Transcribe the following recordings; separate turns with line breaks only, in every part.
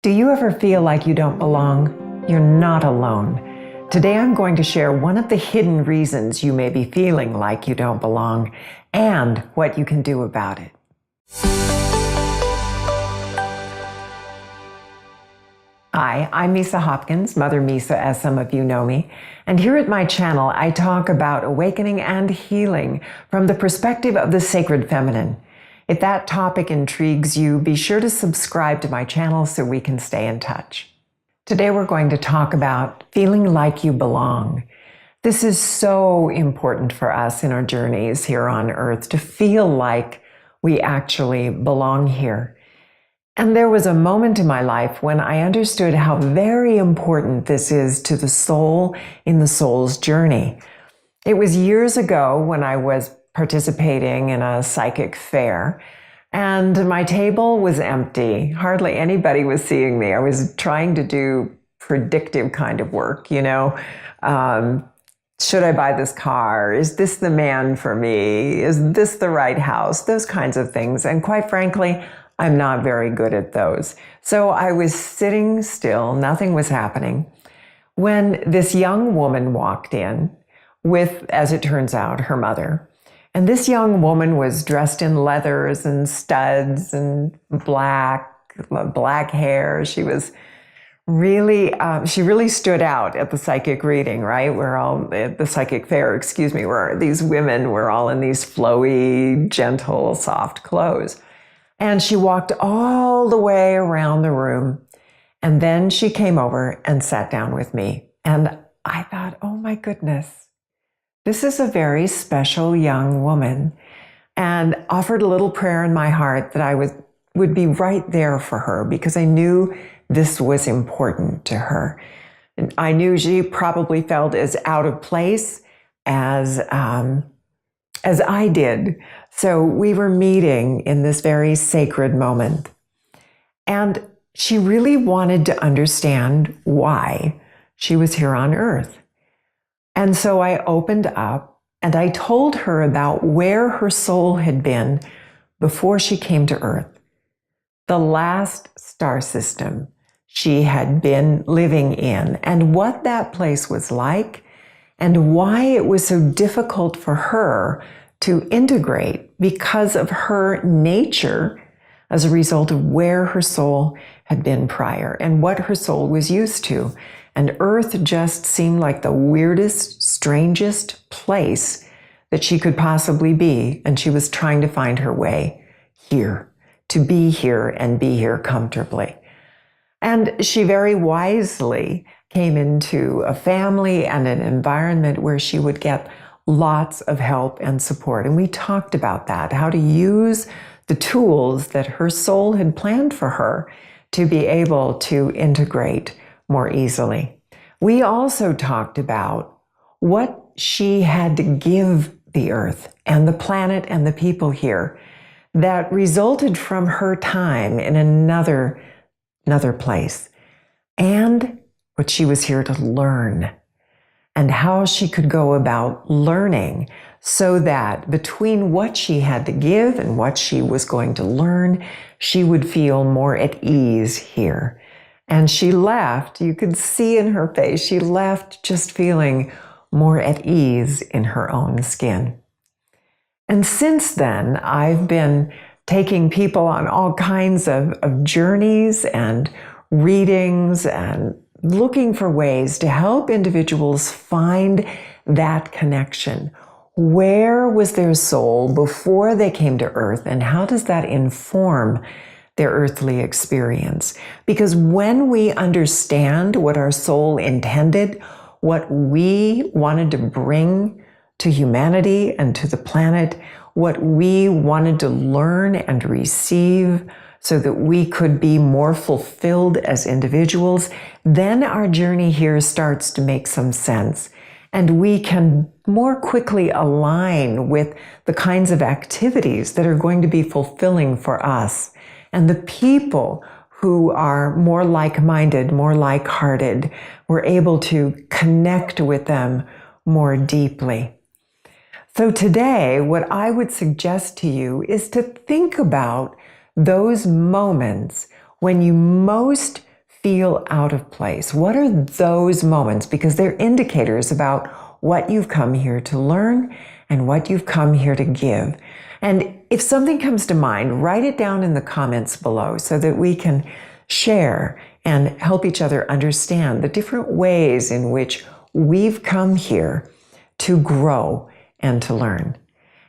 Do you ever feel like you don't belong? You're not alone. Today I'm going to share one of the hidden reasons you may be feeling like you don't belong and what you can do about it. Hi, I'm Misa Hopkins, Mother Misa as some of you know me, and here at my channel I talk about awakening and healing from the perspective of the sacred feminine. If that topic intrigues you, be sure to subscribe to my channel so we can stay in touch. Today we're going to talk about feeling like you belong. This is so important for us in our journeys here on Earth, to feel like we actually belong here. And there was a moment in my life when I understood how very important this is to the soul in the soul's journey. It was years ago when I was participating in a psychic fair, and my table was empty. Hardly anybody was seeing me. I was trying to do predictive kind of work, should I buy this car? Is this the man for me? Is this the right house? Those kinds of things. And quite frankly, I'm not very good at those. So I was sitting still, nothing was happening, when this young woman walked in with, as it turns out, her mother. And this young woman was dressed in leathers and studs and black hair. She was really, she really stood out at the psychic reading, right? We're all at the psychic fair, where these women were all in these flowy, gentle, soft clothes. And she walked all the way around the room. And then she came over and sat down with me. And I thought, oh my goodness, this is a very special young woman, and offered a little prayer in my heart that I would be right there for her, because I knew this was important to her. And I knew she probably felt as out of place as I did. So we were meeting in this very sacred moment. And she really wanted to understand why she was here on Earth. And so I opened up and I told her about where her soul had been before she came to Earth. The last star system she had been living in, and what that place was like, and why it was so difficult for her to integrate because of her nature as a result of where her soul had been prior and what her soul was used to. And Earth just seemed like the weirdest, strangest place that she could possibly be. And she was trying to find her way here, to be here and be here comfortably. And she very wisely came into a family and an environment where she would get lots of help and support. And we talked about that, how to use the tools that her soul had planned for her to be able to integrate more easily. We also talked about what she had to give the Earth and the planet and the people here that resulted from her time in another place, and what she was here to learn, and how she could go about learning so that between what she had to give and what she was going to learn, she would feel more at ease here. And she left, you could see in her face, she left just feeling more at ease in her own skin. And since then, I've been taking people on all kinds of journeys and readings and looking for ways to help individuals find that connection. Where was their soul before they came to Earth, and how does that inform their earthly experience? Because when we understand what our soul intended, what we wanted to bring to humanity and to the planet, what we wanted to learn and receive so that we could be more fulfilled as individuals, then our journey here starts to make some sense. And we can more quickly align with the kinds of activities that are going to be fulfilling for us. And the people who are more like-minded, more like-hearted, we're able to connect with them more deeply. So today, what I would suggest to you is to think about those moments when you most feel out of place? What are those moments? Because they're indicators about what you've come here to learn and what you've come here to give. And if something comes to mind, write it down in the comments below so that we can share and help each other understand the different ways in which we've come here to grow and to learn.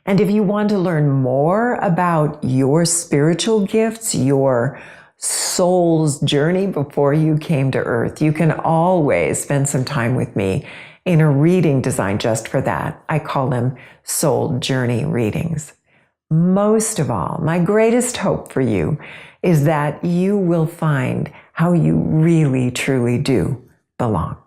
And if you want to learn more about your spiritual gifts, your soul's journey before you came to Earth, you can always spend some time with me in a reading designed just for that. I call them soul journey readings. Most of all, my greatest hope for you is that you will find how you really, truly do belong.